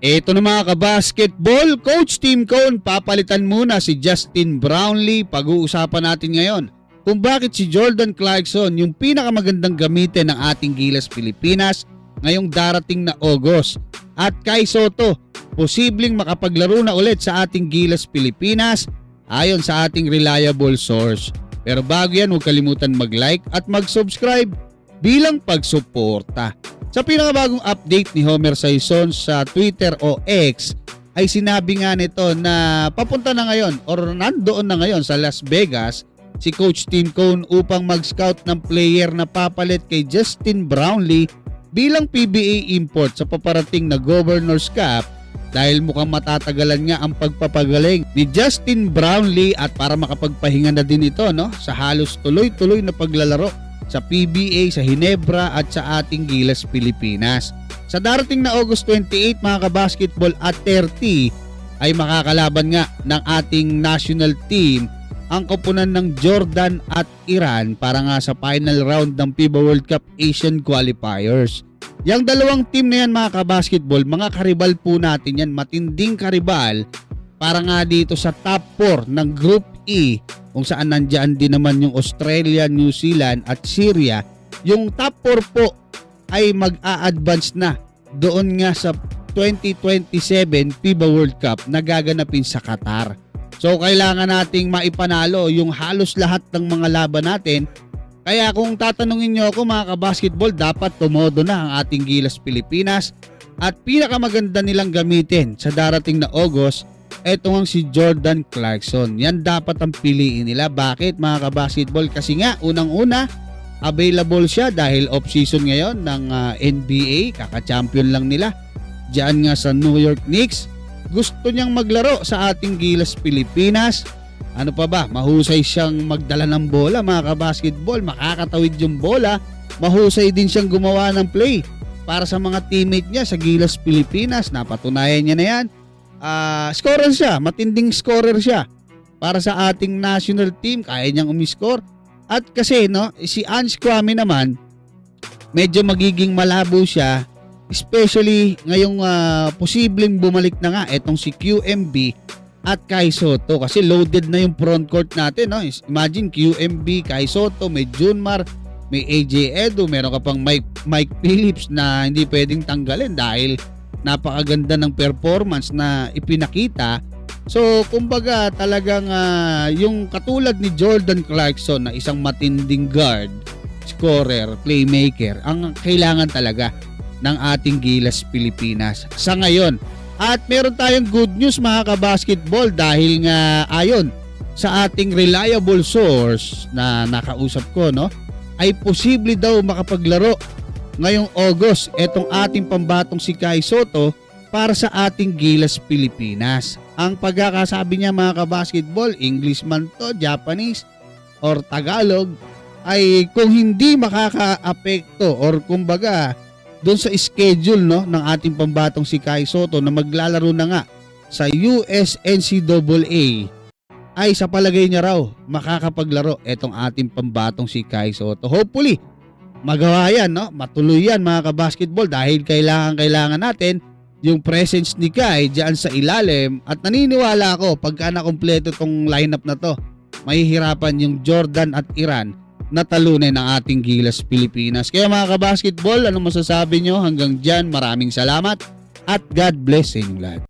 Eto na mga kabasketball, Coach Tim Cone, papalitan muna si Justin Brownlee. Pag-uusapan natin ngayon kung bakit si Jordan Clarkson yung pinakamagandang gamitin ng ating Gilas Pilipinas ngayong darating na August. At Kai Sotto, posibleng makapaglaro na ulit sa ating Gilas Pilipinas ayon sa ating reliable source. Pero bago yan, huwag kalimutan mag-like at mag-subscribe bilang pagsuporta. Sa pinakabagong update ni Homer Saison sa Twitter o X ay sinabi nga nito na papunta na ngayon or nandoon na ngayon sa Las Vegas si Coach Tim Cone upang mag-scout ng player na papalit kay Justin Brownlee bilang PBA import sa paparating na Governor's Cup dahil mukhang matatagalan nga ang pagpapagaling ni Justin Brownlee at para makapagpahinga na din ito sa halos tuloy-tuloy na paglalaro sa PBA, sa Hinebra at sa ating Gilas Pilipinas. Sa darating na August 28 mga kabasketball at 30 ay makakalaban nga ng ating national team ang koponan ng Jordan at Iran para nga sa final round ng FIBA World Cup Asian Qualifiers. Yang dalawang team na yan mga kabasketball, mga karibal po natin yan, matinding karibal para nga dito sa top 4 ng Group E kung saan nandiyan din naman yung Australia, New Zealand at Syria. Yung top 4 po ay mag-a-advance na doon nga sa 2027 FIBA World Cup na gaganapin sa Qatar. So kailangan nating maipanalo yung halos lahat ng mga laban natin. Kaya kung tatanungin nyo ako mga kabasketball, dapat tumodo na ang ating Gilas Pilipinas at pinakamaganda nilang gamitin sa darating na August, eto nga si Jordan Clarkson. Yan dapat ang piliin nila. Bakit mga kabasketball? Kasi nga unang-una available siya dahil off-season ngayon ng NBA. Kaka-champion lang nila diyan nga sa New York Knicks. Gusto niyang maglaro sa ating Gilas Pilipinas. Ano pa ba? Mahusay siyang magdala ng bola mga kabasketball. Makakatawid yung bola. Mahusay din siyang gumawa ng play para sa mga teammate niya sa Gilas Pilipinas. Napatunayan niya na yan. Scorer siya, matinding scorer siya para sa ating national team, kaya niyang umiscore. At kasi si Ange Kwame naman medyo magiging malabo siya, especially ngayong posibleng bumalik na nga etong si QMB at Kai Sotto kasi loaded na yung front court natin. Imagine QMB, Kai Sotto, may Junmar, may AJ Edo, meron ka pang Mike Phillips na hindi pwedeng tanggalin dahil napakaganda ng performance na ipinakita. So kumbaga talagang yung katulad ni Jordan Clarkson na isang matinding guard, scorer, playmaker ang kailangan talaga ng ating Gilas Pilipinas sa ngayon. At meron tayong good news mga kabasketball dahil nga ayon sa ating reliable source na nakausap ko ay posible daw makapaglaro ngayong August etong ating pambatong si Kai Sotto para sa ating Gilas Pilipinas. Ang pagkakasabi niya mga kabasketball, English man to, Japanese or Tagalog, ay kung hindi makaka-apekto or kumbaga doon sa schedule ng ating pambatong si Kai Sotto na maglalaro na nga sa USNCAA, ay sa palagay niya raw makakapaglaro etong ating pambatong si Kai Sotto. Hopefully magawa yan, matuloy yan mga kabasketball dahil kailangan natin yung presence ni Kai dyan sa ilalim at naniniwala ako pagka nakompleto tong lineup na to, mahihirapan yung Jordan at Iran na talunin ng ating Gilas Pilipinas. Kaya mga kabasketball, ano masasabi nyo? Hanggang dyan, maraming salamat at God bless sa inyong lahat.